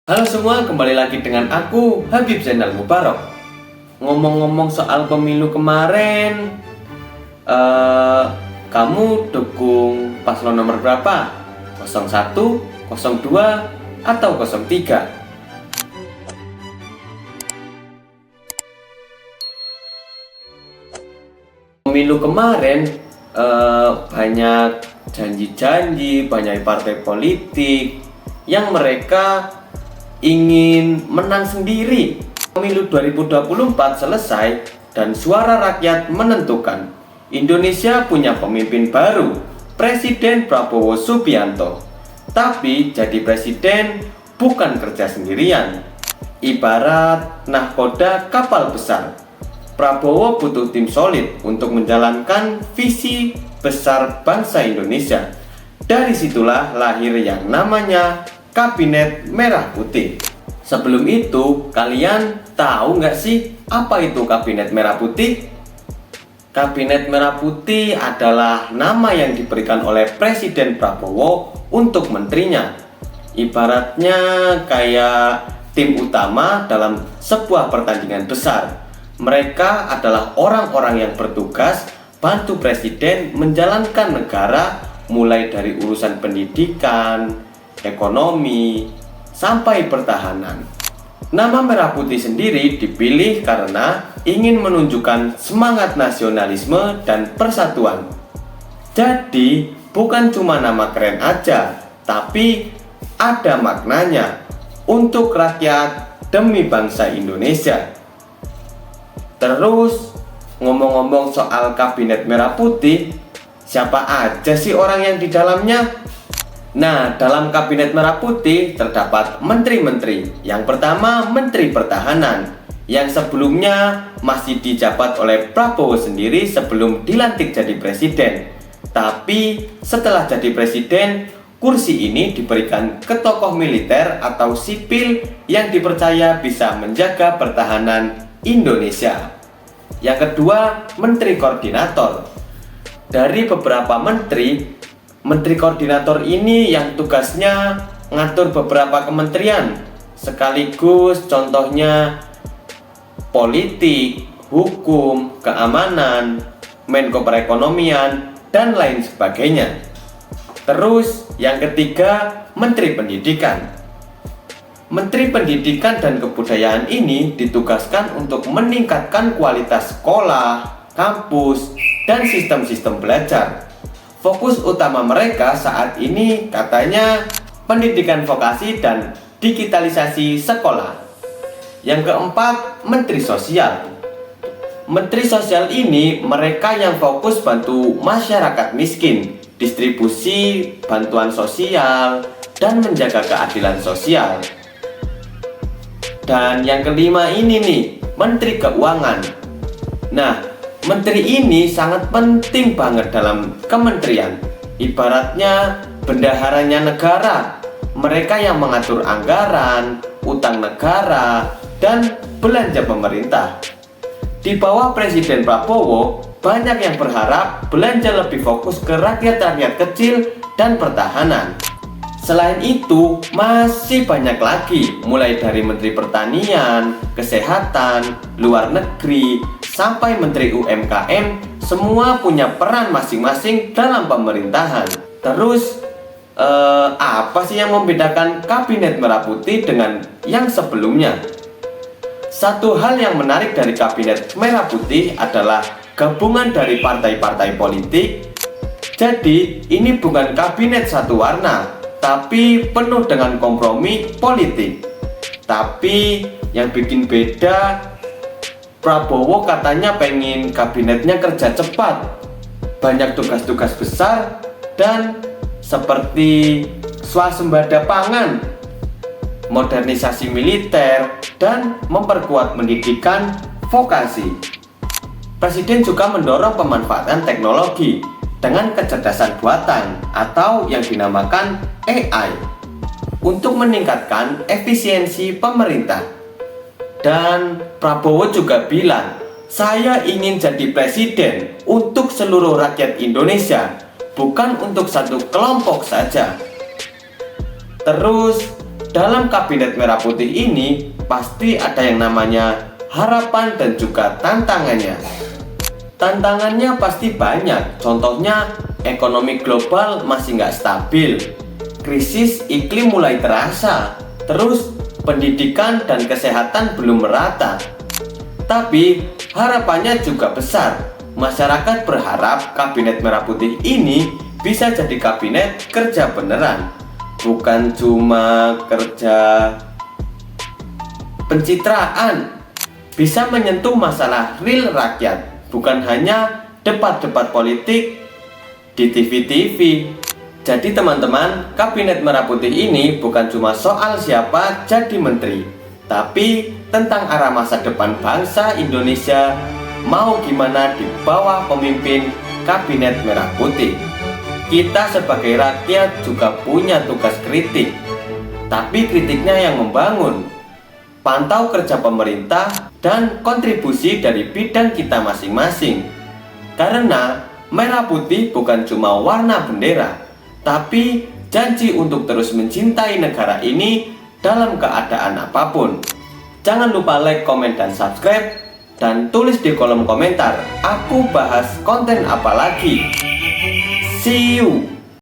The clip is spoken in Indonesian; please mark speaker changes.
Speaker 1: Halo semua, kembali lagi dengan aku, Habib Zainal Mubarok. Ngomong-ngomong soal pemilu kemarin, kamu dukung paslon nomor berapa? 01, 02, atau 03? Pemilu kemarin banyak janji-janji, banyak partai politik yang mereka ingin menang sendiri. Pemilu 2024 selesai dan suara rakyat menentukan. Indonesia punya pemimpin baru, Presiden Prabowo Subianto. Tapi jadi presiden bukan kerja sendirian. Ibarat nahkoda kapal besar. Prabowo butuh tim solid untuk menjalankan visi besar bangsa Indonesia. Dari situlah lahir yang namanya Kabinet Merah Putih. Sebelum itu, kalian tahu nggak sih apa itu Kabinet Merah Putih? Kabinet Merah Putih adalah nama yang diberikan oleh Presiden Prabowo untuk menterinya. Ibaratnya kayak tim utama dalam sebuah pertandingan besar. Mereka adalah orang-orang yang bertugas bantu Presiden menjalankan negara mulai dari urusan pendidikan, ekonomi, sampai pertahanan. Nama Merah Putih sendiri dipilih karena ingin menunjukkan semangat nasionalisme dan persatuan. Jadi, bukan cuma nama keren aja, tapi ada maknanya untuk rakyat demi bangsa Indonesia. Terus, ngomong-ngomong soal Kabinet Merah Putih, siapa aja sih orang yang di dalamnya? Nah, dalam Kabinet Merah Putih terdapat menteri-menteri. Yang pertama, Menteri Pertahanan, yang sebelumnya masih dijabat oleh Prabowo sendiri sebelum dilantik jadi presiden. Tapi setelah jadi presiden, kursi ini diberikan ke tokoh militer atau sipil yang dipercaya bisa menjaga pertahanan Indonesia. Yang kedua, Menteri Koordinator. Dari beberapa menteri koordinator ini yang tugasnya ngatur beberapa kementerian, sekaligus contohnya politik, hukum, keamanan, Menko Perekonomian, dan lain sebagainya. Terus yang ketiga, Menteri Pendidikan. Menteri Pendidikan dan Kebudayaan ini ditugaskan untuk meningkatkan kualitas sekolah, kampus, dan sistem-sistem belajar. Fokus utama mereka saat ini katanya pendidikan vokasi dan digitalisasi sekolah. Yang keempat, Menteri Sosial. Menteri Sosial ini mereka yang fokus bantu masyarakat miskin, distribusi bantuan sosial, dan menjaga keadilan sosial. Dan yang kelima ini nih, Menteri Keuangan. Nah, menteri ini sangat penting banget dalam kementerian. Ibaratnya bendaharanya negara. Mereka yang mengatur anggaran, utang negara, dan belanja pemerintah. Di bawah Presiden Prabowo, banyak yang berharap belanja lebih fokus ke rakyat-rakyat kecil dan pertahanan. Selain itu, masih banyak lagi, mulai dari Menteri Pertanian, Kesehatan, Luar Negeri, sampai Menteri UMKM, semua punya peran masing-masing dalam pemerintahan. Terus, apa sih yang membedakan Kabinet Merah Putih dengan yang sebelumnya? Satu hal yang menarik dari Kabinet Merah Putih adalah gabungan dari partai-partai politik. Jadi, ini bukan kabinet satu warna, tapi penuh dengan kompromi politik. Tapi yang bikin beda, Prabowo katanya pengen kabinetnya kerja cepat, banyak tugas-tugas besar, dan seperti swasembada pangan, modernisasi militer, dan memperkuat pendidikan vokasi. Presiden juga mendorong pemanfaatan teknologi dengan kecerdasan buatan atau yang dinamakan AI untuk meningkatkan efisiensi pemerintah. Dan Prabowo juga bilang, saya ingin jadi presiden untuk seluruh rakyat Indonesia, bukan untuk satu kelompok saja. Terus Dalam kabinet merah putih ini pasti ada yang namanya harapan dan juga tantangannya. Tantangannya pasti banyak, contohnya ekonomi global masih nggak stabil, krisis iklim mulai terasa, terus pendidikan dan kesehatan belum merata. Tapi harapannya juga besar. Masyarakat berharap kabinet merah putih ini bisa jadi kabinet kerja beneran, bukan cuma kerja pencitraan. Bisa menyentuh masalah real rakyat, bukan hanya debat-debat politik di TV-TV. Jadi teman-teman, kabinet merah putih ini bukan cuma soal siapa jadi menteri, tapi tentang arah masa depan bangsa Indonesia mau gimana di bawah pemimpin kabinet merah putih. Kita sebagai rakyat juga punya tugas kritik, tapi kritiknya yang membangun. Pantau kerja pemerintah dan kontribusi dari bidang kita masing-masing. Karena merah putih bukan cuma warna bendera, tapi janji untuk terus mencintai negara ini dalam keadaan apapun. Jangan lupa like, komen, dan subscribe. Dan tulis di kolom komentar, aku bahas konten apa lagi. See you!